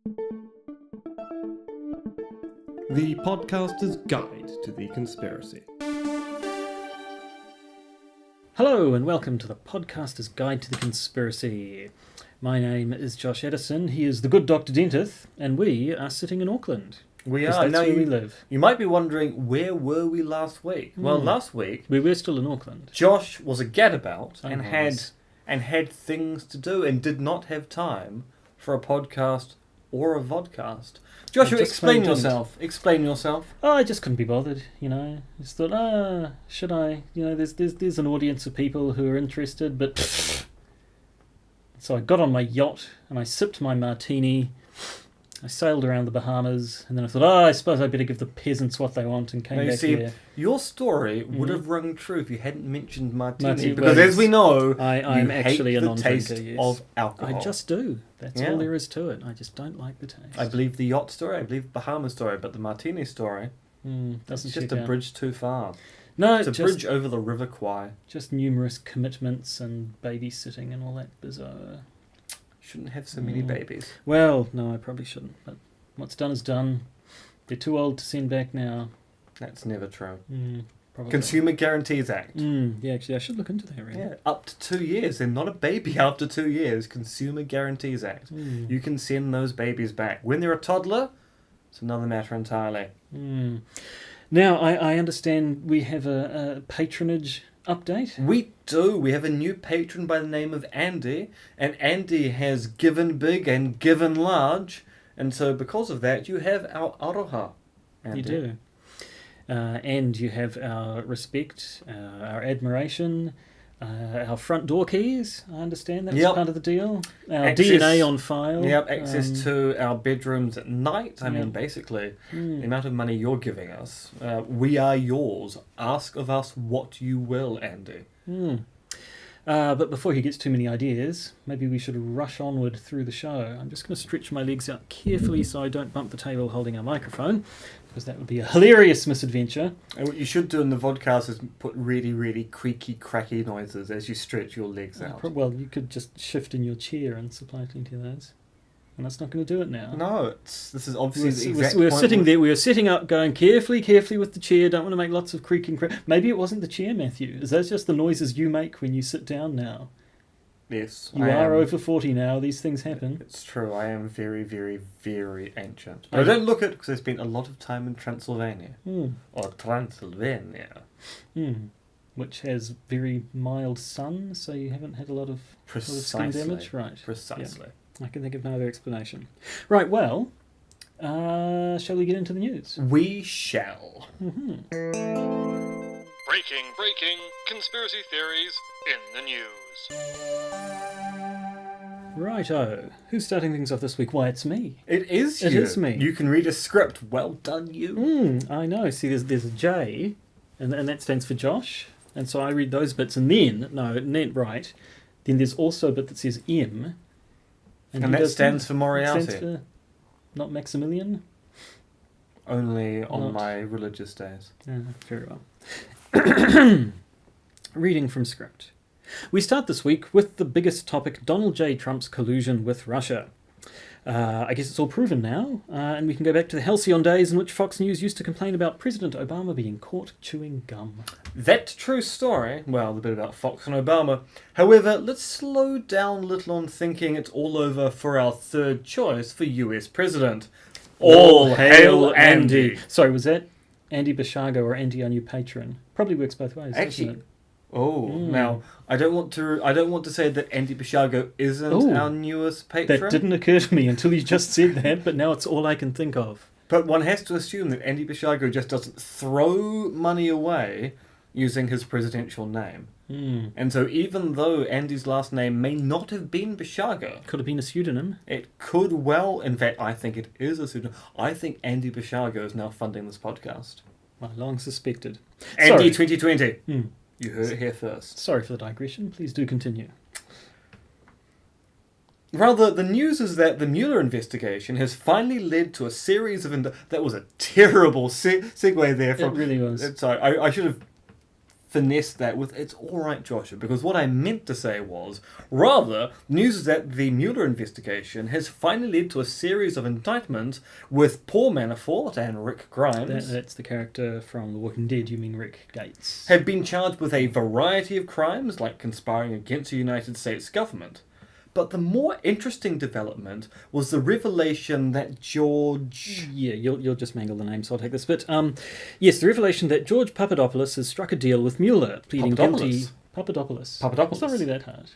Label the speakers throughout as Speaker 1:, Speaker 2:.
Speaker 1: The Podcaster's Guide to the Conspiracy.
Speaker 2: Hello and welcome to the Podcaster's Guide to the Conspiracy. My name is Josh Edison, he is the good Dr. Dentith, and we are sitting in Auckland.
Speaker 3: We
Speaker 2: That's
Speaker 3: are. Now
Speaker 2: where we live.
Speaker 3: You might be wondering, where were we last week? Well, last week,
Speaker 2: We were still in Auckland.
Speaker 3: Josh was a gadabout
Speaker 2: I
Speaker 3: and had things to do and did not have time for a podcast or a vodcast. Joshua,
Speaker 2: just
Speaker 3: explain
Speaker 2: plain didn't.
Speaker 3: yourself. Explain yourself.
Speaker 2: Oh, I just couldn't be bothered, Just thought, should I? There's an audience of people who are interested, but... So I got on my yacht and I sipped my martini. I sailed around the Bahamas, and then I thought, I suppose I better give the peasants what they want, and came
Speaker 3: Now, you
Speaker 2: back
Speaker 3: see,
Speaker 2: here.
Speaker 3: your story would have rung true if you hadn't mentioned martini.
Speaker 2: Martini,
Speaker 3: Because
Speaker 2: well,
Speaker 3: as we know,
Speaker 2: I'm
Speaker 3: you
Speaker 2: actually
Speaker 3: hate
Speaker 2: a
Speaker 3: the
Speaker 2: non-drinker,
Speaker 3: taste
Speaker 2: yes.
Speaker 3: of alcohol.
Speaker 2: I just do. That's
Speaker 3: Yeah.
Speaker 2: all there is to it. I just don't like the taste.
Speaker 3: I believe the yacht story, I believe the Bahamas story, but the martini story,
Speaker 2: Doesn't
Speaker 3: it's just
Speaker 2: check
Speaker 3: a
Speaker 2: out.
Speaker 3: bridge too far.
Speaker 2: No,
Speaker 3: It's a
Speaker 2: just,
Speaker 3: bridge over the River Kwai.
Speaker 2: just numerous commitments and babysitting and all that bizarre.
Speaker 3: Shouldn't have so many babies.
Speaker 2: Well, no, I probably shouldn't. But what's done is done. They're too old to send back now.
Speaker 3: That's never true.
Speaker 2: Probably.
Speaker 3: Consumer Guarantees Act.
Speaker 2: Yeah, actually, I should look into that, really.
Speaker 3: Yeah, up to 2 years. They're not a baby after 2 years. Consumer Guarantees Act. You can send those babies back. When they're a toddler, it's another matter entirely.
Speaker 2: Now, I understand we have a patronage update.
Speaker 3: We do. We have a new patron by the name of Andy, and Andy has given big and given large, and so because of that, you have our aroha, Andy.
Speaker 2: You do. And you have our respect, our admiration, our front door keys. I understand that's
Speaker 3: Yep.
Speaker 2: part of the deal. Our
Speaker 3: Access-
Speaker 2: DNA on file.
Speaker 3: Yep, access to our bedrooms at night. I mean,
Speaker 2: Yep.
Speaker 3: basically, the amount of money you're giving us, we are yours. Ask of us what you will, Andy.
Speaker 2: But before he gets too many ideas, maybe we should rush onward through the show. I'm just going to stretch my legs out carefully so I don't bump the table holding our microphone, because that would be a hilarious misadventure.
Speaker 3: And what you should do in the vodcast is put really, really creaky, cracky noises as you stretch your legs out.
Speaker 2: Well, you could just shift in your chair and supply plenty of those. And that's not going to do it now.
Speaker 3: No, this is obviously the exact
Speaker 2: We were
Speaker 3: point
Speaker 2: sitting
Speaker 3: where-
Speaker 2: there, we were setting up, going carefully with the chair, don't want to make lots of creaking. Maybe it wasn't the chair, Matthew. Is that just the noises you make when you sit down now?
Speaker 3: Yes,
Speaker 2: You are over 40 now, these things happen.
Speaker 3: It's true, I am very, very, very ancient. But I don't look it because I spent a lot of time in Transylvania. Or Transylvania.
Speaker 2: Which has very mild sun, so you haven't had a lot of skin damage? Right.
Speaker 3: Precisely.
Speaker 2: Yeah. I can think of no other explanation. Right, well, shall we get into the news?
Speaker 3: We shall.
Speaker 4: Breaking conspiracy theories in the news.
Speaker 2: Righto. Who's starting things off this week? Why, it's me.
Speaker 3: It is you.
Speaker 2: It is me.
Speaker 3: You can read a script. Well done, you.
Speaker 2: I know. See, there's a J, and that stands for Josh, and so I read those bits, and then, right, then there's also a bit that says M.
Speaker 3: And
Speaker 2: who
Speaker 3: that
Speaker 2: does
Speaker 3: stands for Moriarty.
Speaker 2: Stands for not Maximilian?
Speaker 3: Only on
Speaker 2: Not.
Speaker 3: my religious days.
Speaker 2: Very well. Reading from script. We start this week with the biggest topic, Donald J. Trump's collusion with Russia. I guess it's all proven now, and we can go back to the halcyon days in which Fox News used to complain about President Obama being caught chewing gum.
Speaker 3: That true story, well, the bit about Fox and Obama. However, let's slow down a little on thinking it's all over for our third choice for US President. All hail Andy!
Speaker 2: Sorry, was that Andy Bashago or Andy, our new patron? Probably works both ways, doesn't
Speaker 3: Actually,
Speaker 2: it?
Speaker 3: now I don't want to say that Andy Bashago isn't our newest patron.
Speaker 2: That didn't occur to me until you just said that, but now it's all I can think of.
Speaker 3: But one has to assume that Andy Bashago just doesn't throw money away using his presidential name. And so even though Andy's last name may not have been Bashago,
Speaker 2: Could have been a pseudonym.
Speaker 3: it could well, in fact, I think it is a pseudonym. I think Andy Bashago is now funding this podcast.
Speaker 2: I long suspected.
Speaker 3: Andy
Speaker 2: Sorry.
Speaker 3: 2020. You heard it here first.
Speaker 2: Sorry for the digression. Please do continue.
Speaker 3: Rather, the news is that the Mueller investigation has finally led to a series of... That was a terrible segue there.
Speaker 2: It really was.
Speaker 3: Sorry, I should have finesse that with "it's all right, Joshua," because what I meant to say was, rather, news is that the Mueller investigation has finally led to a series of indictments with Paul Manafort and Rick Grimes.
Speaker 2: That's the character from The Walking Dead, you mean Rick Gates.
Speaker 3: Have been charged with a variety of crimes, like conspiring against the United States government. But the more interesting development was the revelation that George...
Speaker 2: Yeah, you'll just mangle the name, so I'll take this bit. Yes, the revelation that George Papadopoulos has struck a deal with Mueller, pleading guilty... Papadopoulos. It's not really that hard.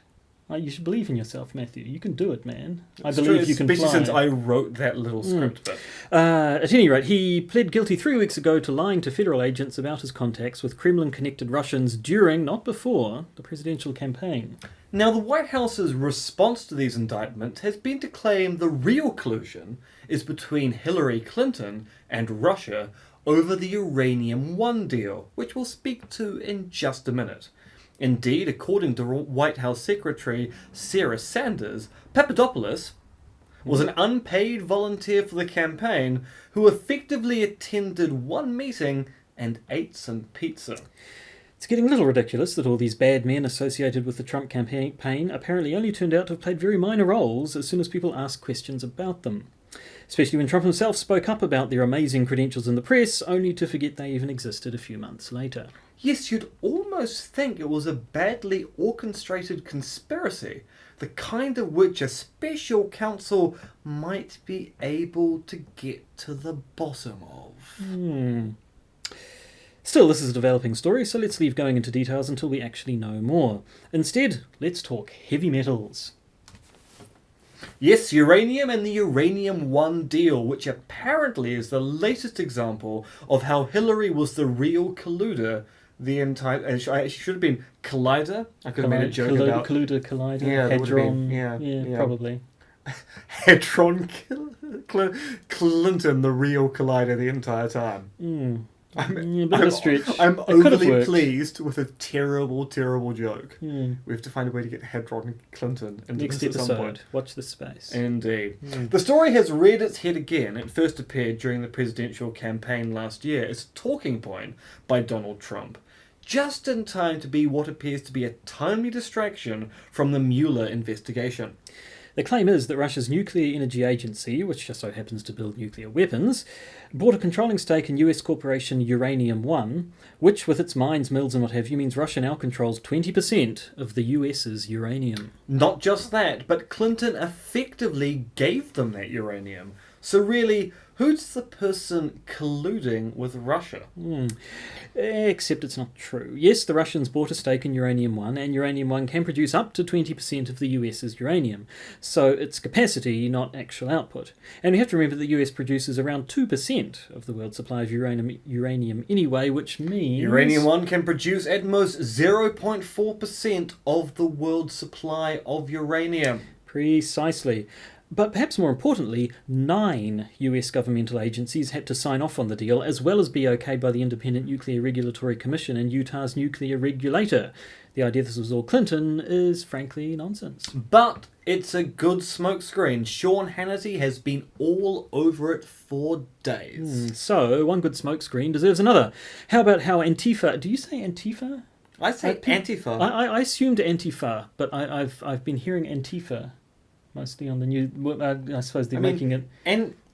Speaker 2: You should believe in yourself, Matthew. You can do it, man. I believe you can fly.
Speaker 3: Especially since I wrote that little script bit.
Speaker 2: At any rate, he pled guilty 3 weeks ago to lying to federal agents about his contacts with Kremlin-connected Russians during, not before, the presidential campaign.
Speaker 3: Now, the White House's response to these indictments has been to claim the real collusion is between Hillary Clinton and Russia over the Uranium One deal, which we'll speak to in just a minute. Indeed, according to White House Secretary Sarah Sanders, Papadopoulos was an unpaid volunteer for the campaign who effectively attended one meeting and ate some pizza.
Speaker 2: It's getting a little ridiculous that all these bad men associated with the Trump campaign apparently only turned out to have played very minor roles as soon as people asked questions about them. Especially when Trump himself spoke up about their amazing credentials in the press, only to forget they even existed a few months later.
Speaker 3: Yes, you'd almost think it was a badly orchestrated conspiracy, the kind of which a special counsel might be able to get to the bottom of.
Speaker 2: Still, this is a developing story, so let's leave going into details until we actually know more. Instead, let's talk heavy metals.
Speaker 3: Yes, uranium and the Uranium One deal, which apparently is the latest example of how Hillary was the real colluder. The entire... It should have been Collider. I could have made a joke about...
Speaker 2: Colluder, Collider,
Speaker 3: yeah,
Speaker 2: Hadron.
Speaker 3: Yeah,
Speaker 2: Probably.
Speaker 3: Hadron Clinton, the real Collider the entire time.
Speaker 2: A bit of a stretch.
Speaker 3: I'm
Speaker 2: It could have
Speaker 3: overly
Speaker 2: worked.
Speaker 3: pleased with a terrible, terrible joke.
Speaker 2: Hmm.
Speaker 3: We have to find a way to get Hadron Clinton into
Speaker 2: Next
Speaker 3: this at some point.
Speaker 2: episode, watch this space.
Speaker 3: Indeed. The story has reared its head again. It first appeared during the presidential campaign last year as a talking point by Donald Trump, just in time to be what appears to be a timely distraction from the Mueller investigation.
Speaker 2: The claim is that Russia's Nuclear Energy Agency, which just so happens to build nuclear weapons, bought a controlling stake in US corporation Uranium One, which, with its mines, mills and what have you, means Russia now controls 20% of the US's uranium.
Speaker 3: Not just that, but Clinton effectively gave them that uranium. So really, who's the person colluding with Russia?
Speaker 2: Except it's not true. Yes, the Russians bought a stake in Uranium One, and Uranium One can produce up to 20% of the US's uranium. So it's capacity, not actual output. And we have to remember that the US produces around 2% of the world's supply of uranium anyway, which means...
Speaker 3: Uranium One can produce at most 0.4% of the world's supply of uranium.
Speaker 2: Precisely. But perhaps more importantly, 9 US governmental agencies had to sign off on the deal, as well as be okayed by the Independent Nuclear Regulatory Commission and Utah's nuclear regulator. The idea this was all Clinton is frankly nonsense.
Speaker 3: But it's a good smokescreen. Sean Hannity has been all over it for days.
Speaker 2: So, one good smokescreen deserves another. How about how Antifa... Do you say Antifa?
Speaker 3: I say Antifa.
Speaker 2: I assumed Antifa, but I've been hearing Antifa. Mostly on the news. I suppose they're making it...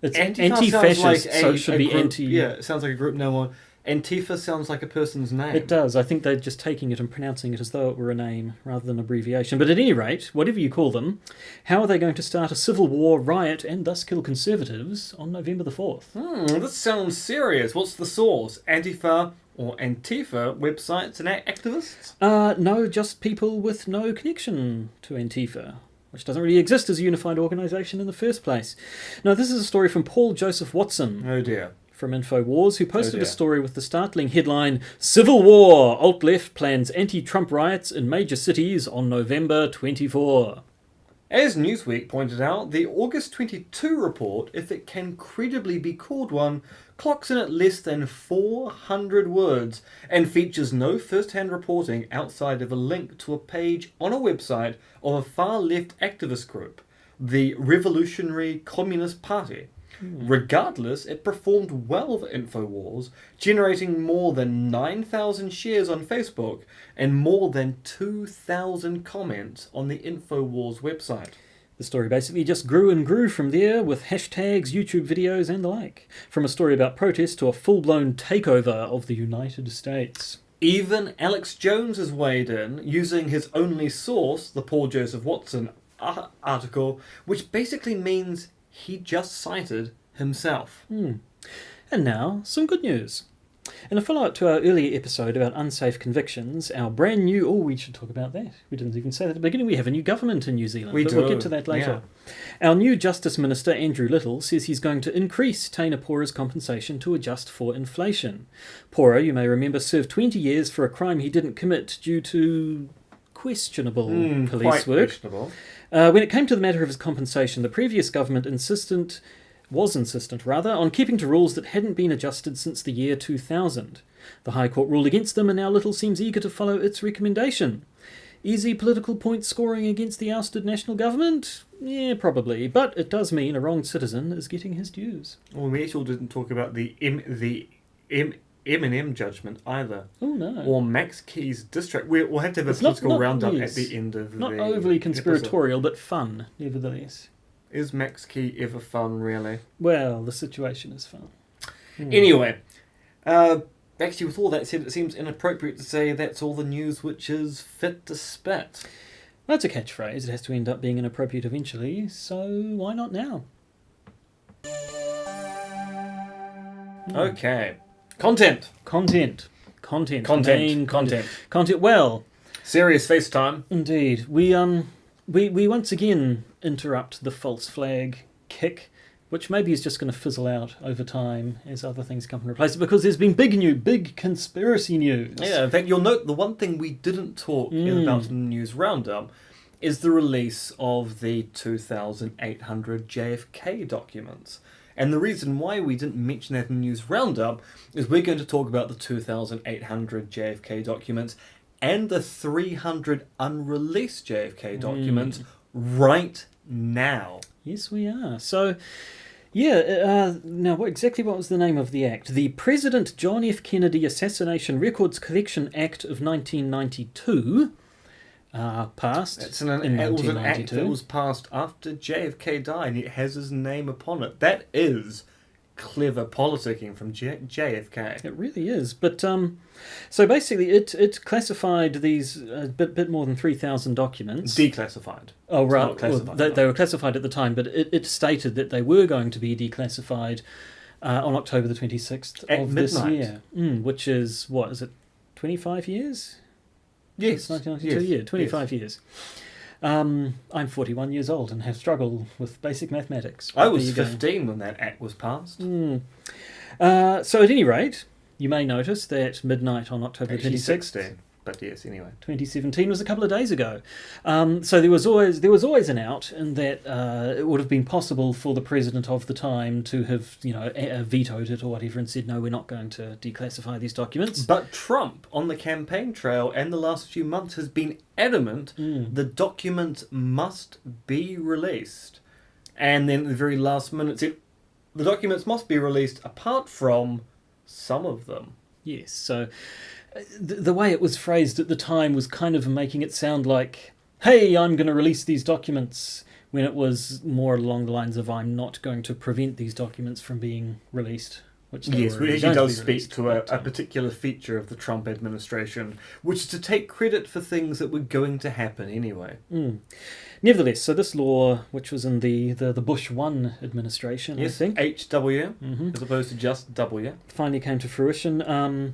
Speaker 2: It's anti-fascist,
Speaker 3: like
Speaker 2: so it should be
Speaker 3: group,
Speaker 2: anti...
Speaker 3: Yeah, it sounds like a group name. Antifa sounds like a person's name.
Speaker 2: It does. I think they're just taking it and pronouncing it as though it were a name rather than an abbreviation. But at any rate, whatever you call them, how are they going to start a civil war, riot, and thus kill conservatives on November the 4th?
Speaker 3: This sounds serious. What's the source? Antifa or Antifa websites and activists?
Speaker 2: No, just people with no connection to Antifa, which doesn't really exist as a unified organisation in the first place. Now, this is a story from Paul Joseph Watson.
Speaker 3: Oh dear.
Speaker 2: From InfoWars, who posted a story with the startling headline, Civil War! Alt-Left plans anti-Trump riots in major cities on November 24.
Speaker 3: As Newsweek pointed out, the August 22 report, if it can credibly be called one, clocks in at less than 400 words and features no first-hand reporting outside of a link to a page on a website of a far-left activist group, the Revolutionary Communist Party. Regardless, it performed well for InfoWars, generating more than 9,000 shares on Facebook and more than 2,000 comments on the InfoWars website.
Speaker 2: The story basically just grew and grew from there, with hashtags, YouTube videos, and the like. From a story about protest to a full-blown takeover of the United States.
Speaker 3: Even Alex Jones has weighed in, using his only source, the Paul Joseph Watson article, which basically means he just cited himself.
Speaker 2: And now, some good news. In a follow-up to our earlier episode about unsafe convictions, our brand new... Oh, we should talk about that. We didn't even say that at the beginning. We have a new government in New Zealand. We'll get to that later. Yeah. Our new Justice Minister, Andrew Little, says he's going to increase Teina Pora's compensation to adjust for inflation. Pora, you may remember, served 20 years for a crime he didn't commit due to questionable police work.
Speaker 3: Questionable.
Speaker 2: When it came to the matter of his compensation, the previous government was insistent on keeping to rules that hadn't been adjusted since the year 2000. The High Court ruled against them, and now Little seems eager to follow its recommendation. Easy political point scoring against the ousted national government? Yeah, probably, but it does mean a wronged citizen is getting his dues.
Speaker 3: Well, we actually didn't talk about the Eminem judgment either.
Speaker 2: Oh no.
Speaker 3: Or Max Key's district. We'll have to have a political roundup at the end of
Speaker 2: not
Speaker 3: the
Speaker 2: overly conspiratorial,
Speaker 3: episode.
Speaker 2: But fun, nevertheless.
Speaker 3: Is Max Key ever fun, really?
Speaker 2: Well, the situation is fun.
Speaker 3: Anyway, actually, with all that said, it seems inappropriate to say that's all the news which is fit to spit.
Speaker 2: That's a catchphrase. It has to end up being inappropriate eventually, so why not now?
Speaker 3: Okay. Content.
Speaker 2: Content. Well,
Speaker 3: Serious FaceTime.
Speaker 2: indeed. We once again interrupt the false flag kick, which maybe is just going to fizzle out over time as other things come and replace it, because there's been big conspiracy news.
Speaker 3: Yeah, in fact, you'll note the one thing we didn't talk about in the news roundup is the release of the 2,800 JFK documents. And the reason why we didn't mention that in the news roundup is we're going to talk about the 2,800 JFK documents and the 300 unreleased JFK documents right now.
Speaker 2: Yes, we are. So, yeah, now exactly what was the name of the act? The President John F. Kennedy Assassination Records Collection Act of 1992 passed
Speaker 3: It
Speaker 2: in
Speaker 3: was an act
Speaker 2: 1992.
Speaker 3: that was passed after JFK died, and it has his name upon it. That is clever politicking from JFK.
Speaker 2: It really is. But so basically, it classified these bit more than 3,000 documents.
Speaker 3: Declassified.
Speaker 2: Oh,
Speaker 3: It's
Speaker 2: right.
Speaker 3: not classified,
Speaker 2: Well,
Speaker 3: no.
Speaker 2: they were classified at the time, but it stated that they were going to be declassified on October the 26th
Speaker 3: At
Speaker 2: of
Speaker 3: midnight.
Speaker 2: this year. Which is, what, is it 25 years?
Speaker 3: Yes.
Speaker 2: 1992,
Speaker 3: yes,
Speaker 2: yeah, 25 years. I'm 41 years old and have struggled with basic mathematics.
Speaker 3: I
Speaker 2: But
Speaker 3: was
Speaker 2: there you go.
Speaker 3: 15 when that act was passed.
Speaker 2: So at any rate, you may notice that midnight on October
Speaker 3: Actually
Speaker 2: 26th,
Speaker 3: 16. But yes, anyway.
Speaker 2: 2017 was a couple of days ago. So there was always an out, in that it would have been possible for the president of the time to have vetoed it or whatever and said, no, we're not going to declassify these documents.
Speaker 3: But Trump, on the campaign trail and the last few months, has been adamant the documents must be released. And then at the very last minute said, the documents must be released apart from some of them.
Speaker 2: Yes, so the way it was phrased at the time was kind of making it sound like, hey, I'm going to release these documents, when it was more along the lines of, I'm not going to prevent these documents from being released. Which they
Speaker 3: Yes,
Speaker 2: were
Speaker 3: which
Speaker 2: going
Speaker 3: actually
Speaker 2: to
Speaker 3: does
Speaker 2: be
Speaker 3: speak
Speaker 2: released,
Speaker 3: to
Speaker 2: but,
Speaker 3: a particular feature of the Trump administration, which is to take credit for things that were going to happen anyway.
Speaker 2: Nevertheless, so this law, which was in the Bush 1 administration,
Speaker 3: Yes,
Speaker 2: I think,
Speaker 3: HW, as opposed to just W.
Speaker 2: finally came to fruition.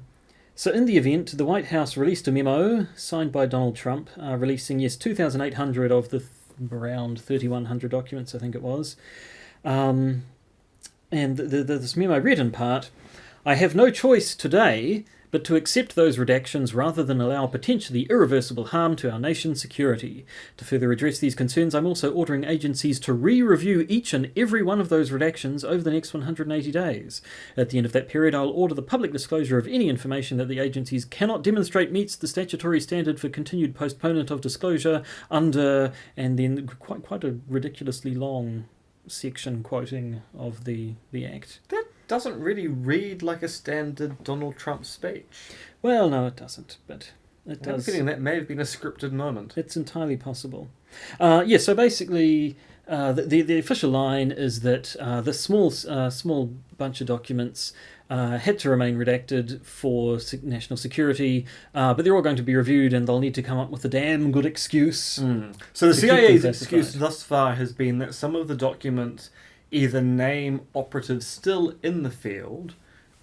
Speaker 2: So in the event, the White House released a memo signed by Donald Trump, releasing, 2,800 of the around 3,100 documents, I think it was. And this memo read in part, I have no choice today but to accept those redactions rather than allow potentially irreversible harm to our nation's security. To further address these concerns, I'm also ordering agencies to re-review each and every one of those redactions over the next 180 days. At the end of that period, I'll order the public disclosure of any information that the agencies cannot demonstrate meets the statutory standard for continued postponement of disclosure under, and then quite a ridiculously long section quoting of the act.
Speaker 3: That doesn't really read like a standard Donald Trump speech.
Speaker 2: Well, no, it doesn't, but it
Speaker 3: I have a
Speaker 2: does.
Speaker 3: feeling that may have been a scripted moment.
Speaker 2: It's entirely possible. So basically, the official line is that the small bunch of documents had to remain redacted for national security, but they're all going to be reviewed and they'll need to come up with a damn good excuse.
Speaker 3: So the
Speaker 2: To keep
Speaker 3: CIA's
Speaker 2: them
Speaker 3: excuse
Speaker 2: classified.
Speaker 3: thus far has been that some of the documents either name operatives still in the field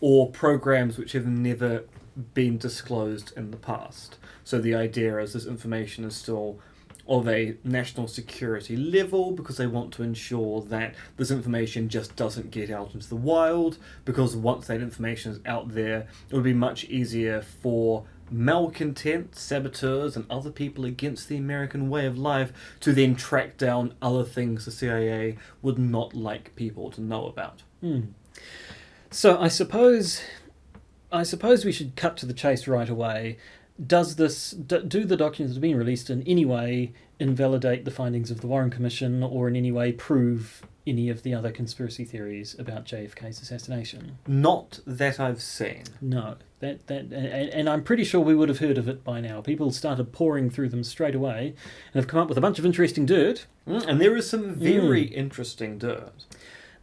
Speaker 3: or programs which have never been disclosed in the past. So the idea is this information is still of a national security level because they want to ensure that this information just doesn't get out into the wild, because once that information is out there, it would be much easier for malcontent, saboteurs, and other people against the American way of life to then track down other things the CIA would not like people to know about.
Speaker 2: So I suppose we should cut to the chase right away. Do the documents that have been released in any way invalidate the findings of the Warren Commission, or in any way prove any of the other conspiracy theories about JFK's assassination?
Speaker 3: Not that I've seen.
Speaker 2: No, and I'm pretty sure we would have heard of it by now. People started pouring through them straight away, and have come up with a bunch of interesting dirt.
Speaker 3: And there is some very interesting dirt.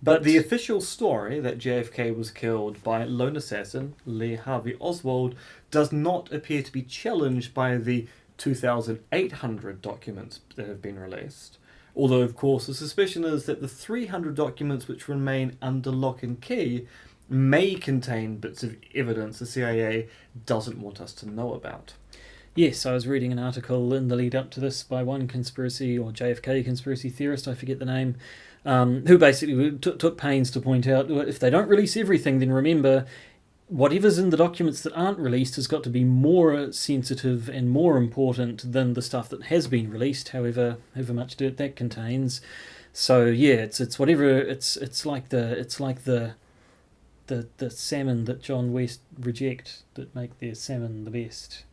Speaker 3: But the official story that JFK was killed by lone assassin Lee Harvey Oswald does not appear to be challenged by the 2,800 documents that have been released. Although, of course, the suspicion is that the 300 documents which remain under lock and key may contain bits of evidence the CIA doesn't want us to know about.
Speaker 2: Yes, I was reading an article in the lead up to this by one conspiracy or JFK conspiracy theorist, I forget the name, who basically took pains to point out, if they don't release everything, then remember, whatever's in the documents that aren't released has got to be more sensitive and more important than the stuff that has been released, however much dirt that contains. So yeah, it's whatever. It's like the salmon that John West reject that make their salmon the best.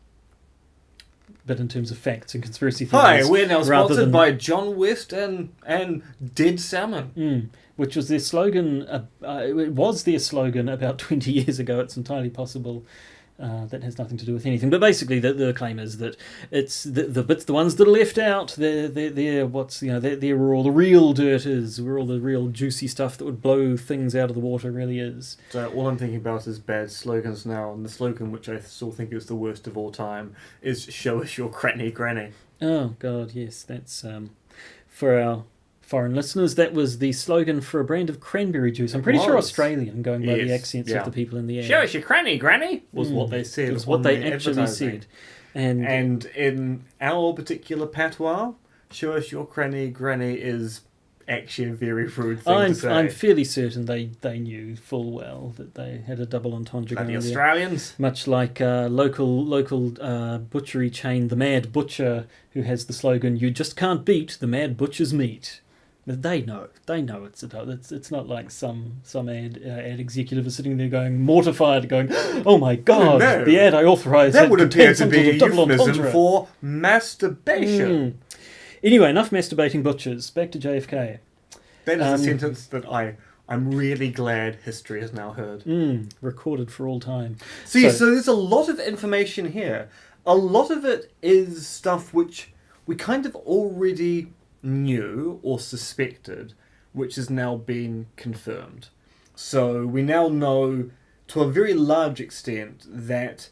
Speaker 2: But in terms of facts and conspiracy theories,
Speaker 3: Hi, we're now
Speaker 2: rather
Speaker 3: sponsored
Speaker 2: than-
Speaker 3: by John West and Dead Salmon.
Speaker 2: Which was their slogan. It was their slogan about 20 years ago. It's entirely possible that has nothing to do with anything. But basically, the claim is that it's the bits, the ones that are left out. They're where all the real dirt is, where all the real juicy stuff that would blow things out of the water really is.
Speaker 3: So all I'm thinking about is bad slogans now, and the slogan, which I still think is the worst of all time, is "Show us your cranny granny."
Speaker 2: Oh God, yes, that's for our foreign listeners, that was the slogan for a brand of cranberry juice. I'm pretty sure
Speaker 3: was.
Speaker 2: Australian, going by the
Speaker 3: Yes,
Speaker 2: accents
Speaker 3: yeah.
Speaker 2: of the people in the air.
Speaker 3: "Show us your cranny granny" was what they said.
Speaker 2: It was what
Speaker 3: on
Speaker 2: they
Speaker 3: their
Speaker 2: actually
Speaker 3: advertising.
Speaker 2: said. And
Speaker 3: in our particular patois, "Show us your cranny granny" is actually a very rude thing to say.
Speaker 2: I'm fairly certain they knew full well that they had a double entendre
Speaker 3: Bloody
Speaker 2: going there.
Speaker 3: Australians.
Speaker 2: Much like local butchery chain, The Mad Butcher, who has the slogan, "You just can't beat the Mad Butcher's meat." But they know it's not like some ad executive is sitting there going mortified, going, "Oh my God,
Speaker 3: No.
Speaker 2: the ad I authorised
Speaker 3: That
Speaker 2: had
Speaker 3: would
Speaker 2: contained
Speaker 3: appear to
Speaker 2: some
Speaker 3: be
Speaker 2: sort
Speaker 3: a
Speaker 2: of double
Speaker 3: euphemism
Speaker 2: entendre."
Speaker 3: for masturbation.
Speaker 2: Anyway, enough masturbating butchers. Back to JFK.
Speaker 3: That is a sentence that I'm really glad history has now heard.
Speaker 2: Recorded for all time.
Speaker 3: So there's a lot of information here. A lot of it is stuff which we kind of already knew or suspected, which has now been confirmed. So we now know to a very large extent that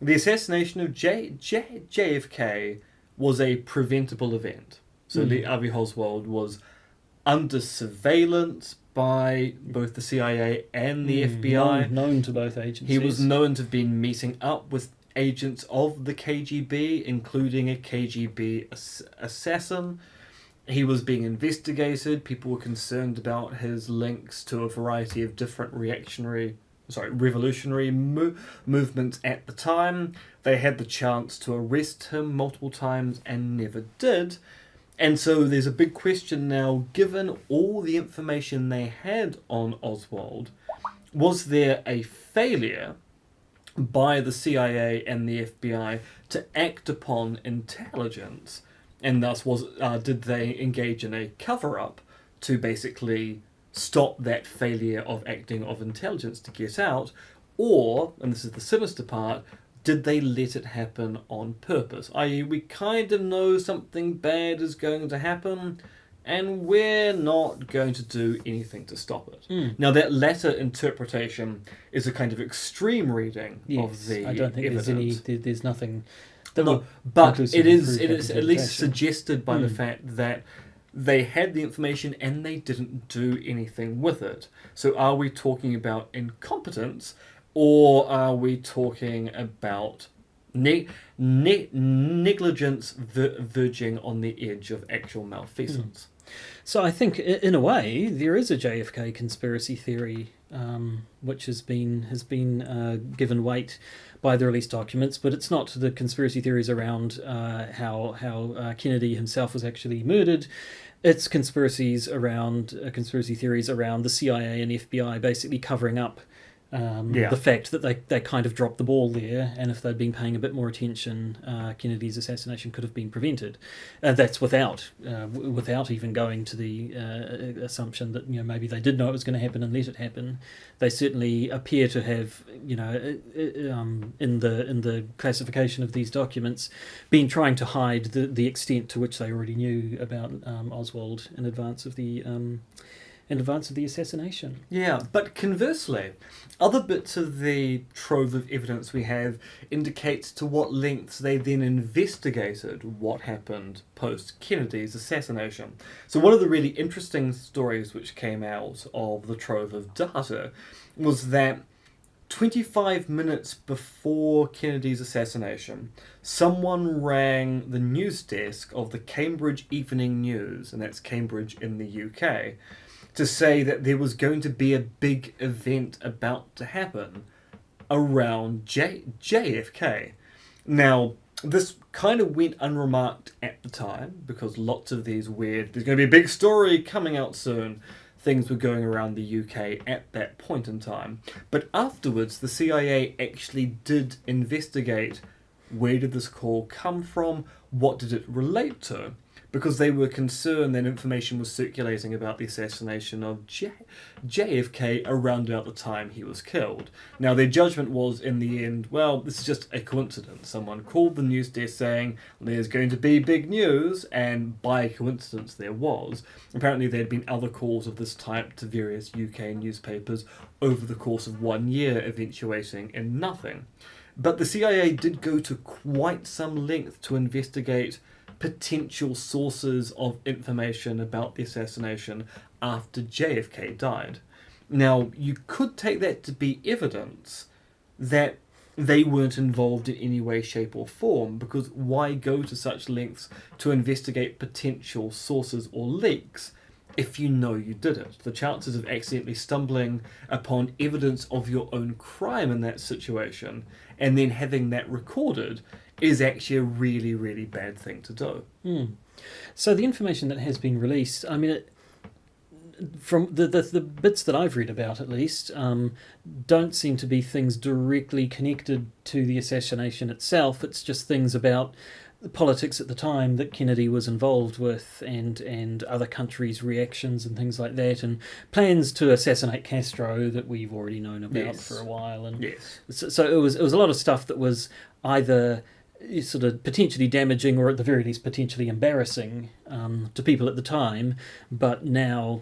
Speaker 3: the assassination of JFK was a preventable event. So Lee Harvey Oswald was under surveillance by both the CIA and the FBI.
Speaker 2: Known to both agencies.
Speaker 3: He was known to have been meeting up with agents of the KGB, including a KGB assassin. He was being investigated. People were concerned about his links to a variety of different revolutionary movements at the time. They had the chance to arrest him multiple times and never did. And so there's a big question now, given all the information they had on Oswald, was there a failure by the CIA and the FBI to act upon intelligence? And thus, did they engage in a cover-up to basically stop that failure of acting of intelligence to get out, or, and this is the sinister part, did they let it happen on purpose? I.e., we kind of know something bad is going to happen, and we're not going to do anything to stop it. Now, that latter interpretation is a kind of extreme reading of the
Speaker 2: I don't think
Speaker 3: evidence.
Speaker 2: there's nothing.
Speaker 3: No, but it is at least suggested by the fact that they had the information and they didn't do anything with it. So are we talking about incompetence, or are we talking about negligence verging on the edge of actual malfeasance?
Speaker 2: So I think, in a way, there is a JFK conspiracy theory which has been given weight by the released documents, but it's not the conspiracy theories around how Kennedy himself was actually murdered. It's conspiracy theories around the CIA and FBI basically covering up the fact that they kind of dropped the ball there, and if they'd been paying a bit more attention, Kennedy's assassination could have been prevented. That's without even going to the assumption that maybe they did know it was going to happen and let it happen. They certainly appear to have in the classification of these documents been trying to hide the extent to which they already knew about Oswald in advance of the assassination.
Speaker 3: Yeah, but conversely, other bits of the trove of evidence we have indicates to what lengths they then investigated what happened post Kennedy's assassination. So one of the really interesting stories which came out of the trove of data was that 25 minutes before Kennedy's assassination, someone rang the news desk of the Cambridge Evening News, and that's Cambridge in the UK, to say that there was going to be a big event about to happen around JFK. Now, this kind of went unremarked at the time, because lots of these weird, there's going to be a big story coming out soon, things were going around the UK at that point in time. But afterwards, the CIA actually did investigate where did this call come from, what did it relate to, because they were concerned that information was circulating about the assassination of JFK around about the time he was killed. Now, their judgment was, in the end, well, this is just a coincidence. Someone called the news desk saying, there's going to be big news, and by coincidence there was. Apparently there had been other calls of this type to various UK newspapers over the course of 1 year, eventuating in nothing. But the CIA did go to quite some length to investigate potential sources of information about the assassination after JFK died. Now, you could take that to be evidence that they weren't involved in any way, shape or form, because why go to such lengths to investigate potential sources or leaks if you know you did it? The chances of accidentally stumbling upon evidence of your own crime in that situation and then having that recorded is actually a really, really bad thing to do.
Speaker 2: So the information that has been released, I mean, from the bits that I've read about, at least, don't seem to be things directly connected to the assassination itself. It's just things about the politics at the time that Kennedy was involved with, and other countries' reactions and things like that, and plans to assassinate Castro that we've already known about for a while. And so it was a lot of stuff that was either sort of potentially damaging or at the very least potentially embarrassing to people at the time, but now,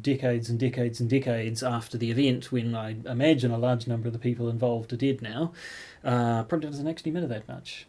Speaker 2: decades and decades and decades after the event, when I imagine a large number of the people involved are dead now, probably doesn't actually matter that much.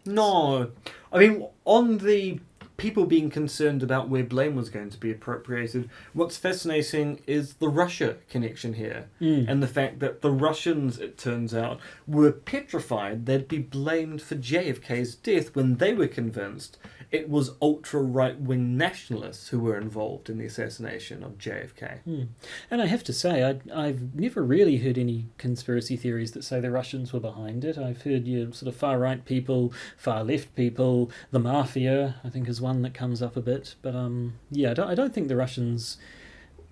Speaker 3: No. I mean, on the people being concerned about where blame was going to be appropriated, what's fascinating is the Russia connection here, and the fact that the Russians, it turns out, were petrified they'd be blamed for JFK's death when they were convinced it was ultra-right-wing nationalists who were involved in the assassination of JFK.
Speaker 2: And I have to say, I've never really heard any conspiracy theories that say the Russians were behind it. I've heard sort of far-right people, far-left people, the mafia, I think, is one that comes up a bit. But I don't think the Russians...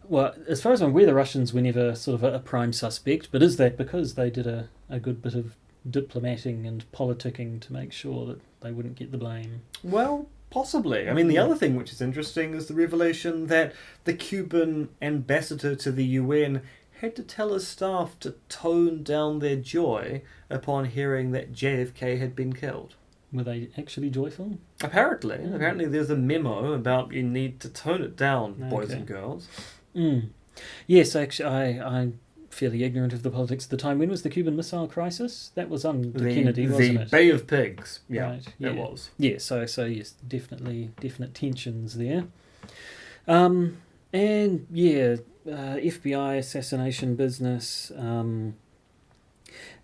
Speaker 2: Well, as far as I'm aware, the Russians were never sort of a prime suspect, but is that because they did a good bit of diplomating and politicking to make sure that they wouldn't get the blame?
Speaker 3: Well, Possibly. I mean, the other thing which is interesting is the revelation that the Cuban ambassador to the UN had to tell his staff to tone down their joy upon hearing that JFK had been killed.
Speaker 2: Were they actually joyful?
Speaker 3: Apparently. Apparently there's a memo about you need to tone it down, boys
Speaker 2: Okay.
Speaker 3: and girls.
Speaker 2: Yes, actually, I'm fairly ignorant of the politics of the time. When was the Cuban Missile Crisis? That was under Kennedy, wasn't it?
Speaker 3: Bay of Pigs. Yeah,
Speaker 2: Right,
Speaker 3: it was.
Speaker 2: Yeah, so yes, definite tensions there. And yeah, FBI assassination business, and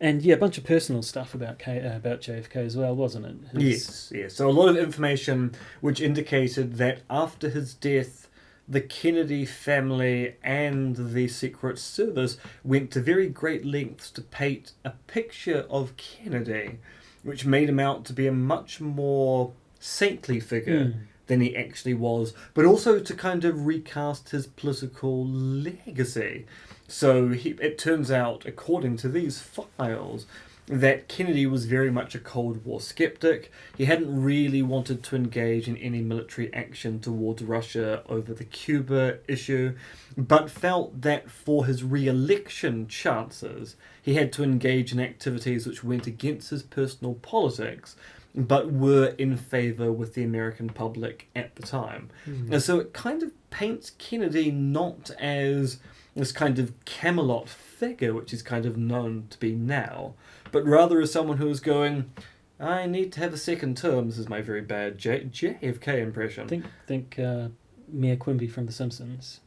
Speaker 2: yeah, a bunch of personal stuff about JFK as well, wasn't it?
Speaker 3: Yes. So a lot of information which indicated that after his death, the Kennedy family and the Secret Service went to very great lengths to paint a picture of Kennedy, which made him out to be a much more saintly figure than he actually was, but also to kind of recast his political legacy. So it turns out, according to these files, that Kennedy was very much a Cold War skeptic. He hadn't really wanted to engage in any military action towards Russia over the Cuba issue, but felt that for his re-election chances, he had to engage in activities which went against his personal politics, but were in favour with the American public at the time. And so it kind of paints Kennedy not as this kind of Camelot figure, which is kind of known to be now, but rather as someone who is going, I need to have a second term. This is my very bad JFK impression.
Speaker 2: Think Mayor Quimby from The Simpsons.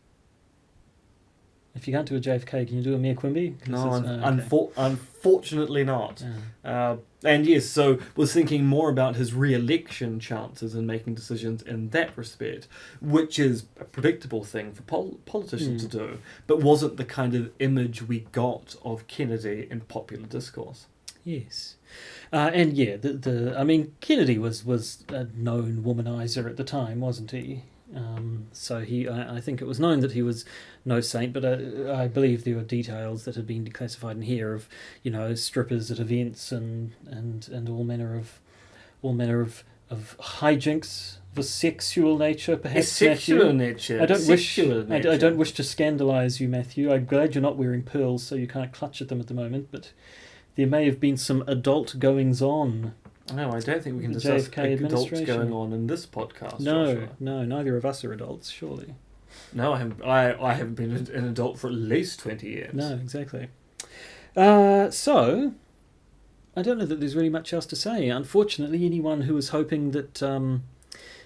Speaker 2: If you can't do a JFK, can you do a Mayor Quimby?
Speaker 3: No,
Speaker 2: Okay.
Speaker 3: unfortunately not. And yes, so was thinking more about his re-election chances and making decisions in that respect, which is a predictable thing for politicians to do, but wasn't the kind of image we got of Kennedy in popular discourse.
Speaker 2: Yes. And yeah, I mean, Kennedy was a known womanizer at the time, wasn't he? So I think it was known that he was no saint, but I believe there were details that had been declassified in here of, strippers at events and all manner of hijinks of a sexual nature, perhaps.
Speaker 3: Sexual
Speaker 2: Matthew.
Speaker 3: nature.
Speaker 2: I don't wish to scandalise you, Matthew. I'm glad you're not wearing pearls, so you can't clutch at them at the moment. But there may have been some adult goings on.
Speaker 3: No, I don't think we can
Speaker 2: The
Speaker 3: discuss
Speaker 2: JFK
Speaker 3: adults
Speaker 2: administration.
Speaker 3: going on in this podcast.
Speaker 2: No,
Speaker 3: Joshua.
Speaker 2: neither of us are adults, surely.
Speaker 3: No, I haven't been an adult for at least 20 years.
Speaker 2: No, exactly. So, I don't know that there's really much else to say. Unfortunately, anyone who was hoping that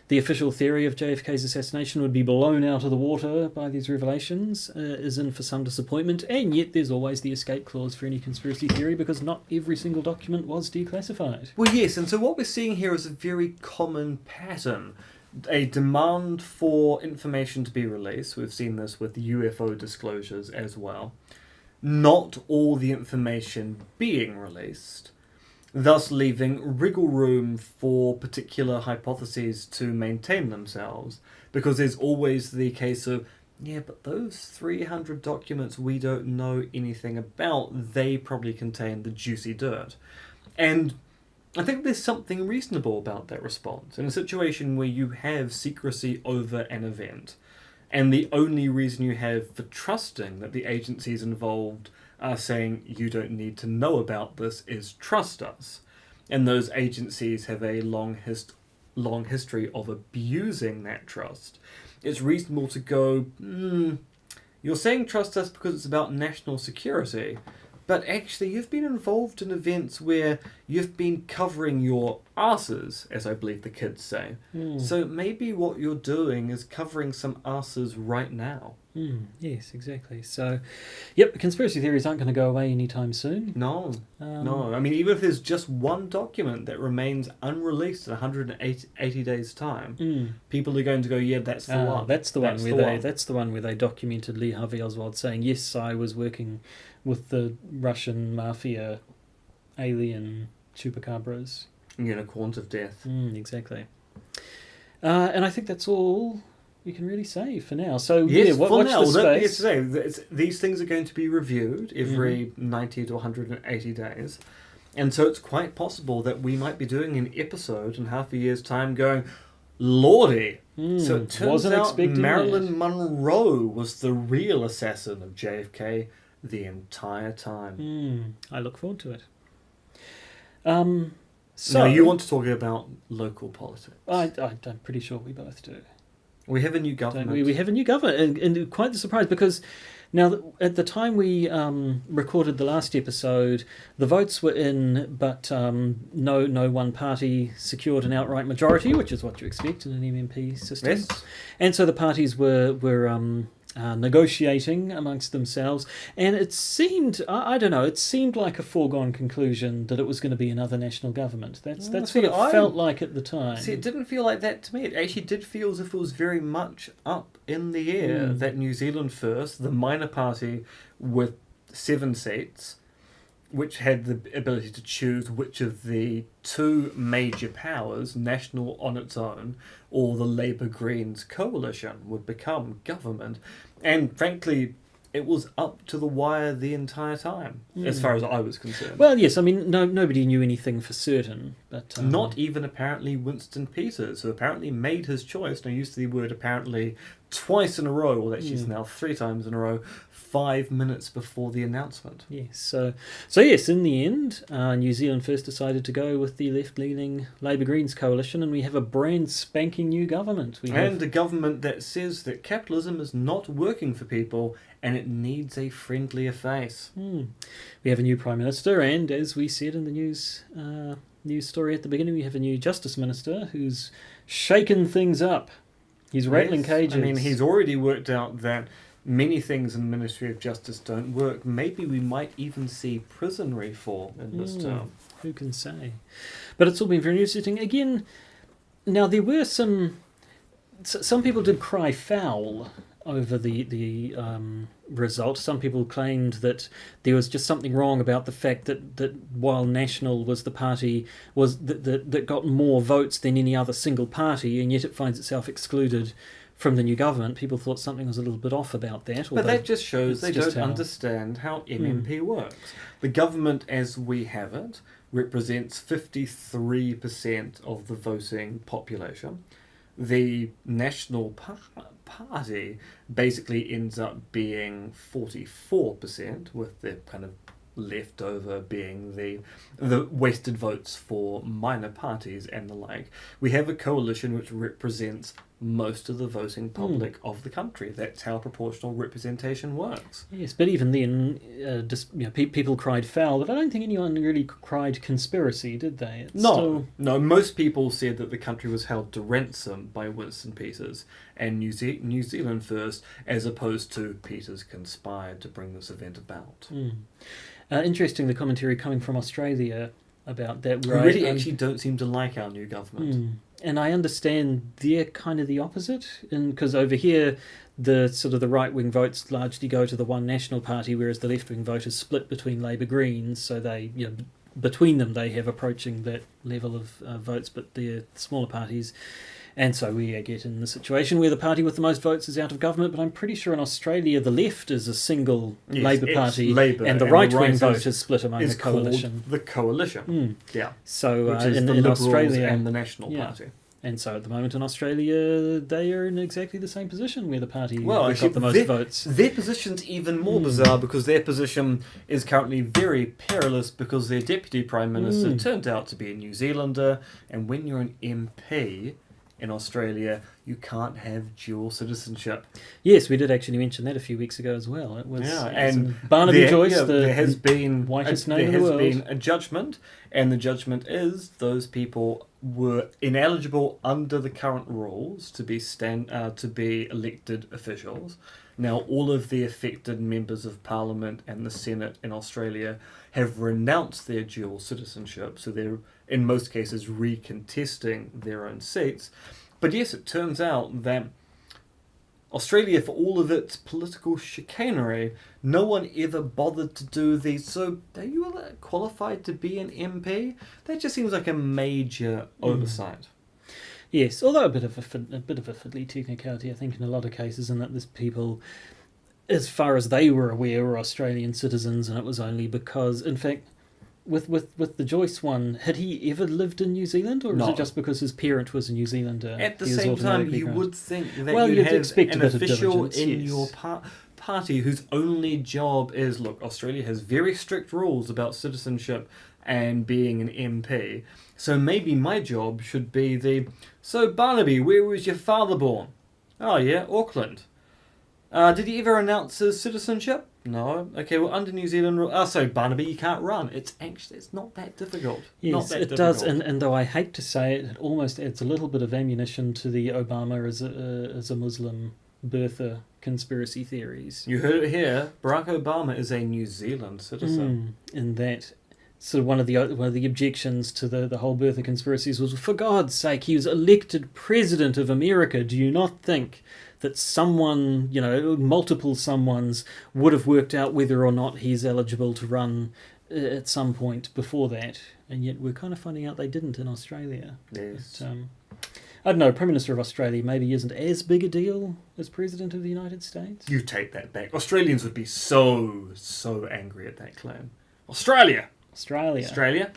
Speaker 2: the official theory of JFK's assassination would be blown out of the water by these revelations is in for some disappointment, and yet there's always the escape clause for any conspiracy theory because not every single document was declassified.
Speaker 3: Well, yes, and so what we're seeing here is a very common pattern. A demand for information to be released. We've seen this with UFO disclosures as well. Not all the information being released, thus leaving wriggle room for particular hypotheses to maintain themselves, because there's always the case of, yeah, but those 300 documents we don't know anything about, they probably contain the juicy dirt. And I think there's something reasonable about that response. In a situation where you have secrecy over an event, and the only reason you have for trusting that the agencies involved are saying you don't need to know about this is trust us, and those agencies have a long history of abusing that trust, it's reasonable to go, you're saying trust us because it's about national security, but actually you've been involved in events where you've been covering your asses, as I believe the kids say. So maybe what you're doing is covering some asses right now.
Speaker 2: Yes, exactly. So, yep, conspiracy theories aren't going to go away anytime soon.
Speaker 3: No. I mean, even if there's just one document that remains unreleased in 180 days' time, people are going to go, yeah, that's the one.
Speaker 2: That's the one where they documented Lee Harvey Oswald saying, yes, I was working with the Russian mafia alien chupacabras.
Speaker 3: Unicorns of death.
Speaker 2: Exactly. And I think that's all we can really say for now. So,
Speaker 3: Yes,
Speaker 2: yeah,
Speaker 3: for
Speaker 2: watch
Speaker 3: now.
Speaker 2: this space.
Speaker 3: These things are going to be reviewed every 90 to 180 days. And so it's quite possible that we might be doing an episode in half a year's time going, Lordy. So it turns
Speaker 2: wasn't
Speaker 3: out
Speaker 2: expecting
Speaker 3: Marilyn
Speaker 2: that.
Speaker 3: Monroe was the real assassin of JFK the entire time.
Speaker 2: I look forward to it.
Speaker 3: So you want to talk about local politics?
Speaker 2: I'm pretty sure we both do.
Speaker 3: We have a new government.
Speaker 2: We have a new government, and quite the surprise, because now at the time we recorded the last episode, the votes were in, but no one party secured an outright majority, which is what you expect in an MMP system.
Speaker 3: Yes.
Speaker 2: And so the parties were negotiating amongst themselves, and it seemed, I don't know, it seemed like a foregone conclusion that it was going to be another national government. That's what it felt like at the time.
Speaker 3: See, it didn't feel like that to me. It actually did feel as if it was very much up in the air. That New Zealand First, the minor party with 7 seats, which had the ability to choose which of the 2 major powers, national on its own, or the Labour Greens coalition, would become government. And frankly, it was up to the wire the entire time, as far as I was concerned.
Speaker 2: Well, yes, I mean, nobody knew anything for certain, but
Speaker 3: Not even apparently Winston Peters, who apparently made his choice, and I used the word apparently twice in a row, or actually it's now 3 times in a row, 5 minutes before the announcement.
Speaker 2: yes. So yes, in the end, New Zealand First decided to go with the left-leaning Labour Greens coalition, and we have a brand spanking new government.
Speaker 3: And a government that says that capitalism is not working for people and it needs a friendlier face.
Speaker 2: We have a new Prime Minister, and as we said in the news story at the beginning, we have a new Justice Minister who's shaken things up. He's rattling cages.
Speaker 3: I mean, he's already worked out that many things in the Ministry of Justice don't work. Maybe we might even see prison reform in this term.
Speaker 2: Who can say? But it's all been very interesting. Again, now there were some people did cry foul over the result. Some people claimed that there was just something wrong about the fact that while National was the party that got more votes than any other single party, and yet it finds itself excluded from the new government, people thought something was a little bit off about that.
Speaker 3: But that just shows they don't understand how MMP works. The government as we have it represents 53% of the voting population. The National Party basically ends up being 44%, with the kind of leftover being the wasted votes for minor parties and the like. We have a coalition which represents most of the voting public of the country. That's how proportional representation works.
Speaker 2: Yes, but even then, people cried foul, but I don't think anyone really cried conspiracy, did they?
Speaker 3: No, most people said that the country was held to ransom by Winston Peters and New Zealand First, as opposed to Peters conspired to bring this event about.
Speaker 2: Interesting, the commentary coming from Australia about that.
Speaker 3: We really actually don't seem to like our new government.
Speaker 2: And I understand they're kind of the opposite, because over here, the sort of the right-wing votes largely go to the One National Party, whereas the left-wing vote is split between Labour Greens, so they, between them they have approaching that level of votes, but they're smaller parties. And so we get in the situation where the party with the most votes is out of government, but I'm pretty sure in Australia the left is a single Labour Party,
Speaker 3: Labour,
Speaker 2: and the right-wing vote is split among the coalition.
Speaker 3: The coalition, yeah.
Speaker 2: So
Speaker 3: which is
Speaker 2: in
Speaker 3: the Liberals
Speaker 2: Australia
Speaker 3: and the National Party.
Speaker 2: And so at the moment in Australia, they are in exactly the same position where the party
Speaker 3: Well,
Speaker 2: got the most votes.
Speaker 3: Their position's even more bizarre, because their position is currently very perilous, because their Deputy Prime Minister turned out to be a New Zealander, and when you're an MP in Australia, you can't have dual citizenship.
Speaker 2: Yes, we did actually mention that a few weeks ago as well. It was,
Speaker 3: and
Speaker 2: Barnaby Joyce,
Speaker 3: there has been
Speaker 2: whitest name in the world.
Speaker 3: There has been a judgment, and the judgment is those people were ineligible under the current rules to be elected officials. Now, all of the affected members of Parliament and the Senate in Australia have renounced their dual citizenship, so they're, in most cases, recontesting their own seats. But yes, it turns out that Australia, for all of its political chicanery, no one ever bothered to do these. So, are you qualified to be an MP? That just seems like a major oversight.
Speaker 2: Yes, although a bit of a fiddly technicality, I think, in a lot of cases, in that there's people, as far as they were aware, were Australian citizens, and it was only because, in fact, with the Joyce one, had he ever lived in New Zealand, or was
Speaker 3: No.
Speaker 2: it just because his parent was a New Zealander?
Speaker 3: At the
Speaker 2: he was
Speaker 3: same time,
Speaker 2: automatically
Speaker 3: you
Speaker 2: granted?
Speaker 3: would think that
Speaker 2: Well,
Speaker 3: you'd
Speaker 2: you'd
Speaker 3: have
Speaker 2: expect a
Speaker 3: an
Speaker 2: bit of
Speaker 3: official
Speaker 2: diligence,
Speaker 3: in
Speaker 2: yes.
Speaker 3: your party whose only job is, look, Australia has very strict rules about citizenship and being an MP. So maybe my job should be so Barnaby, where was your father born? Oh yeah, Auckland. Did he ever announce his citizenship? No. Okay, well, under New Zealand rule... Oh, so Barnaby, you can't run. It's not that difficult.
Speaker 2: Yes,
Speaker 3: not that
Speaker 2: it does, and though I hate to say it, it almost adds a little bit of ammunition to the Obama as a Muslim birther conspiracy theories.
Speaker 3: You heard it here. Barack Obama is a New Zealand citizen.
Speaker 2: In that, sort of one of the objections to the whole birther conspiracies was, for God's sake, he was elected president of America. Do you not think that someone, multiple someones, would have worked out whether or not he's eligible to run at some point before that? And yet we're kind of finding out they didn't in Australia.
Speaker 3: Yes.
Speaker 2: But, I don't know, Prime Minister of Australia maybe isn't as big a deal as President of the United States.
Speaker 3: You take that back. Australians would be so angry at that claim. Australia,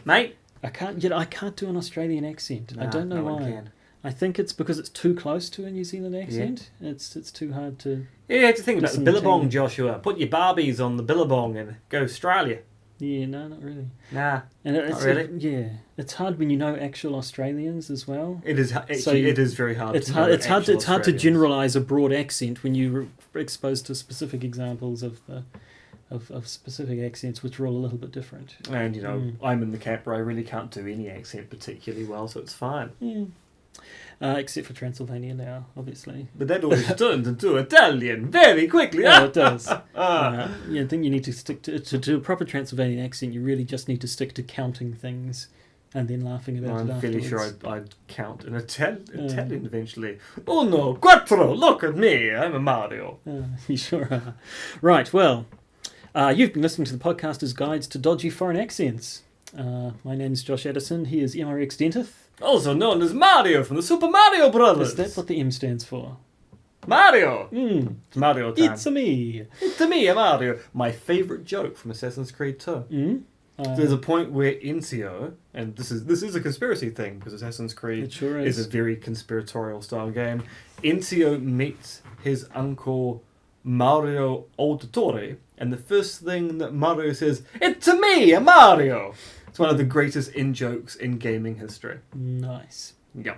Speaker 3: mate.
Speaker 2: I can't do an Australian accent. I don't know
Speaker 3: no
Speaker 2: why.
Speaker 3: one can.
Speaker 2: I think it's because it's too close to a New Zealand accent. Yeah. It's too hard to...
Speaker 3: Yeah, you have to think about the
Speaker 2: Listen,
Speaker 3: billabong,
Speaker 2: team.
Speaker 3: Joshua. Put your Barbies on the billabong and go Australia.
Speaker 2: Yeah, no, not really.
Speaker 3: Nah,
Speaker 2: And it's,
Speaker 3: not really.
Speaker 2: Yeah, it's hard when you know actual Australians as well.
Speaker 3: It is actually, it is very hard.
Speaker 2: It's
Speaker 3: to
Speaker 2: hard.
Speaker 3: know
Speaker 2: It's hard.
Speaker 3: actual
Speaker 2: It's hard to
Speaker 3: Australians.
Speaker 2: generalize a broad accent when you're exposed to specific examples of specific accents, which are all a little bit different.
Speaker 3: And I'm in the camp where I really can't do any accent particularly well, so it's fine.
Speaker 2: Yeah. Except for Transylvania now, obviously.
Speaker 3: But that always turns into Italian very quickly.
Speaker 2: Yeah, it does. I think you need to stick to do a proper Transylvanian accent. You really just need to stick to counting things and then laughing about it
Speaker 3: I'm fairly
Speaker 2: afterwards.
Speaker 3: sure I'd count in Italian eventually. Uno, quattro, look at me, I'm a Mario.
Speaker 2: You sure are. Right, well, you've been listening to the Podcaster's Guides to Dodgy Foreign Accents. My name's Josh Addison. He is MRX Dentith.
Speaker 3: Also known as Mario from the Super Mario Brothers.
Speaker 2: Is that what the M stands for?
Speaker 3: Mario!
Speaker 2: Mm.
Speaker 3: It's Mario time.
Speaker 2: It's a me.
Speaker 3: It's a me, a Mario. My favourite joke from Assassin's Creed 2.
Speaker 2: Mm?
Speaker 3: There's a point where Ezio, and this is a conspiracy thing because Assassin's Creed
Speaker 2: It sure
Speaker 3: is
Speaker 2: is.
Speaker 3: a very conspiratorial style game. Ezio meets his uncle Mario Auditore, and the first thing that Mario says, "It's a me, a Mario." It's one of the greatest in-jokes in gaming history.
Speaker 2: Nice.
Speaker 3: Yeah.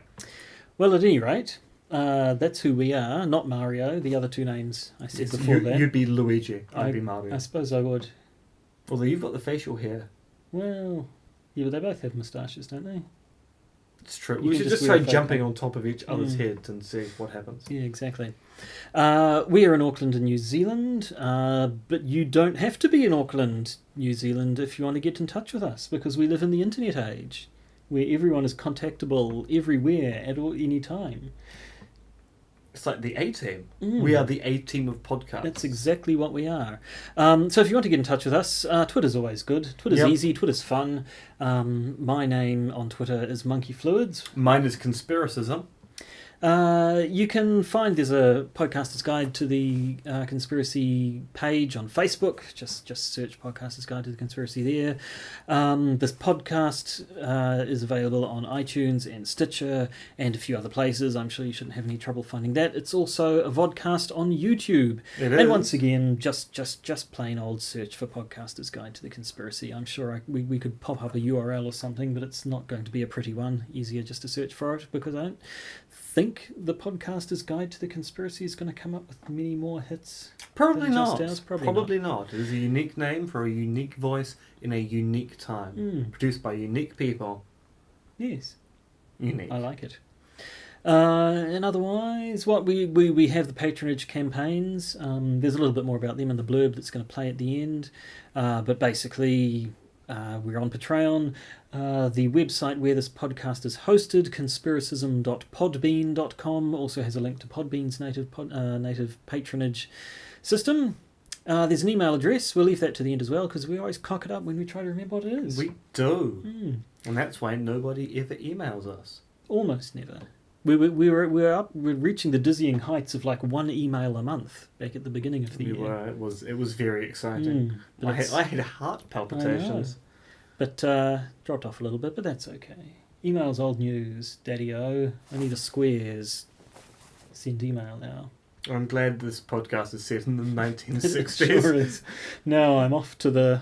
Speaker 2: Well, at any rate, that's who we are. Not Mario. The other two names I said before that.
Speaker 3: You'd be Luigi. I'd be Mario.
Speaker 2: I suppose I would.
Speaker 3: Although you've got the facial hair.
Speaker 2: Well, yeah, but they both have moustaches, don't they?
Speaker 3: It's true.
Speaker 2: You
Speaker 3: We
Speaker 2: can
Speaker 3: should
Speaker 2: just
Speaker 3: just
Speaker 2: wear
Speaker 3: try
Speaker 2: a fake
Speaker 3: jumping
Speaker 2: one.
Speaker 3: on top of each other's heads and see what happens.
Speaker 2: Yeah, exactly. We are in Auckland, in New Zealand, but you don't have to be in Auckland, New Zealand, if you want to get in touch with us, because we live in the internet age, where everyone is contactable everywhere at any time.
Speaker 3: It's like the A-team.
Speaker 2: Mm.
Speaker 3: We are the A-team of podcasts.
Speaker 2: That's exactly what we are. So if you want to get in touch with us, Twitter's always good. Twitter's
Speaker 3: Yep.
Speaker 2: easy. Twitter's fun. My name on Twitter is Monkey Fluids.
Speaker 3: Mine is Conspiracism.
Speaker 2: You can find there's a podcaster's guide to the conspiracy page on Facebook. Just search podcaster's guide to the conspiracy there. This podcast is available on iTunes and Stitcher and a few other places. I'm sure you shouldn't have any trouble finding that. It's also a vodcast on YouTube.
Speaker 3: It
Speaker 2: And
Speaker 3: is.
Speaker 2: once again, just plain old search for podcaster's guide to the conspiracy. I'm sure we could pop up a URL or something, but it's not going to be a pretty one. Easier just to search for it, because I don't think the podcaster's guide to the conspiracy is going to come up with many more hits.
Speaker 3: Probably
Speaker 2: than just
Speaker 3: not.
Speaker 2: ours.
Speaker 3: Probably not. It is a unique name for a unique voice in a unique time.
Speaker 2: Mm.
Speaker 3: Produced by unique people.
Speaker 2: Yes,
Speaker 3: Unique.
Speaker 2: I like it. And otherwise, what we have the patronage campaigns. There's a little bit more about them in the blurb that's going to play at the end. But basically, we're on Patreon. The website where this podcast is hosted, conspiracism.podbean.com, also has a link to Podbean's native patronage system. There's an email address. We'll leave that to the end as well, because we always cock it up when we try to remember what it is.
Speaker 3: We do.
Speaker 2: Mm.
Speaker 3: And that's why nobody ever emails us.
Speaker 2: Almost never. We're reaching the dizzying heights of like one email a month back at the beginning of the year.
Speaker 3: It was very exciting.
Speaker 2: But
Speaker 3: I had heart palpitations.
Speaker 2: But dropped off a little bit, but that's okay. Email's old news, Daddy-O. Only the squares send email now.
Speaker 3: I'm glad this podcast is set in the
Speaker 2: It
Speaker 3: 1960s.
Speaker 2: sure is. Now I'm off to the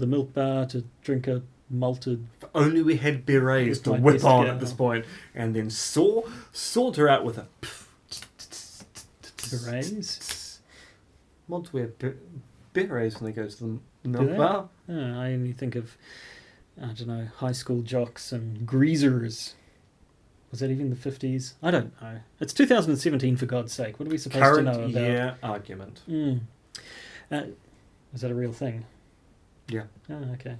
Speaker 2: milk bar to drink a malted.
Speaker 3: If only we had berets
Speaker 2: With
Speaker 3: to
Speaker 2: my
Speaker 3: whip
Speaker 2: best
Speaker 3: on
Speaker 2: gal.
Speaker 3: at this point, and then saunter out with a.
Speaker 2: Berets?
Speaker 3: Mods wear berets when they go to the
Speaker 2: Do
Speaker 3: milk
Speaker 2: they?
Speaker 3: bar.
Speaker 2: I only think of, I don't know, high school jocks and greasers. Was that even the 50s? I don't know. It's 2017, for God's sake. What are we supposed to know
Speaker 3: Current
Speaker 2: about?
Speaker 3: year argument.
Speaker 2: Mm. Is that a real thing?
Speaker 3: Yeah.
Speaker 2: Oh, okay.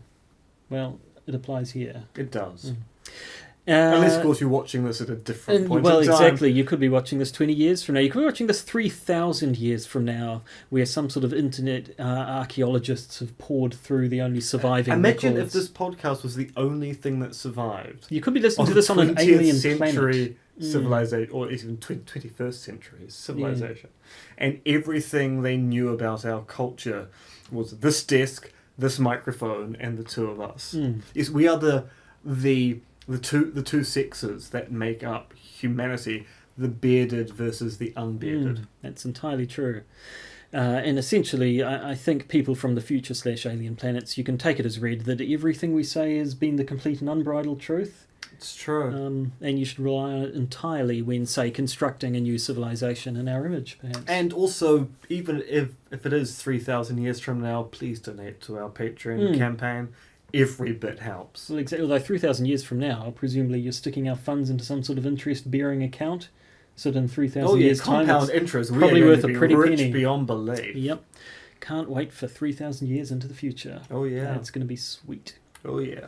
Speaker 2: Well, it applies here.
Speaker 3: It does.
Speaker 2: Mm.
Speaker 3: Unless, of course, you're watching this at a different point
Speaker 2: well,
Speaker 3: in time.
Speaker 2: exactly. You could be watching this 20 years from now. You could be watching this 3,000 years from now, where some sort of internet archaeologists have poured through the only surviving
Speaker 3: Imagine
Speaker 2: records.
Speaker 3: if this podcast was the only thing that survived.
Speaker 2: You could be listening to
Speaker 3: Of
Speaker 2: this on an
Speaker 3: 20th
Speaker 2: alien
Speaker 3: century
Speaker 2: planet.
Speaker 3: civilization, or even 21st century civilization. And everything they knew about our culture was this desk, this microphone, and the two of us.
Speaker 2: Mm.
Speaker 3: Yes, we are the two sexes that make up humanity, the bearded versus the unbearded.
Speaker 2: That's entirely true. And essentially, I think people from the future / alien planets, you can take it as read that everything we say has been the complete and unbridled truth.
Speaker 3: It's true.
Speaker 2: And you should rely on it entirely when, say, constructing a new civilization in our image, perhaps.
Speaker 3: And also, even if it is 3,000 years from now, please donate to our Patreon campaign. Every bit helps.
Speaker 2: Well, exactly. Although 3,000 years from now, presumably you're sticking our funds into some sort of interest-bearing account, so that in 3,000 years' time,
Speaker 3: compound
Speaker 2: it's
Speaker 3: interest.
Speaker 2: probably
Speaker 3: We are
Speaker 2: worth
Speaker 3: going
Speaker 2: a
Speaker 3: to be
Speaker 2: pretty
Speaker 3: rich
Speaker 2: penny.
Speaker 3: beyond belief.
Speaker 2: Yep. Can't wait for 3,000 years into the future.
Speaker 3: Oh yeah.
Speaker 2: That's going to be sweet.
Speaker 3: Oh yeah.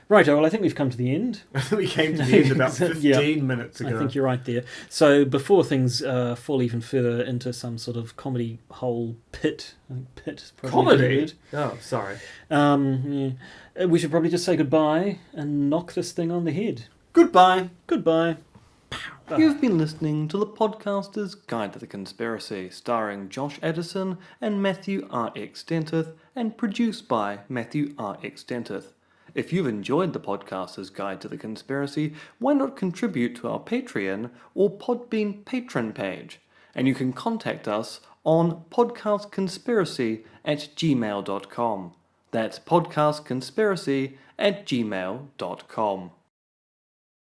Speaker 2: Right, well, I think we've come to the end.
Speaker 3: We came to the end about 15
Speaker 2: Yeah.
Speaker 3: minutes ago.
Speaker 2: I think you're right there. So before things fall even further into some sort of comedy hole pit, I think pit is probably a good
Speaker 3: Comedy?
Speaker 2: word.
Speaker 3: Oh, sorry.
Speaker 2: Yeah. We should probably just say goodbye and knock this thing on the head.
Speaker 3: Goodbye.
Speaker 2: Goodbye.
Speaker 5: You've been listening to The Podcaster's Guide to the Conspiracy, starring Josh Addison and Matthew R.X. Dentith, and produced by Matthew R.X. Dentith. If you've enjoyed The Podcaster's Guide to the Conspiracy, why not contribute to our Patreon or Podbean patron page? And you can contact us on podcastconspiracy@gmail.com. That's podcastconspiracy@gmail.com.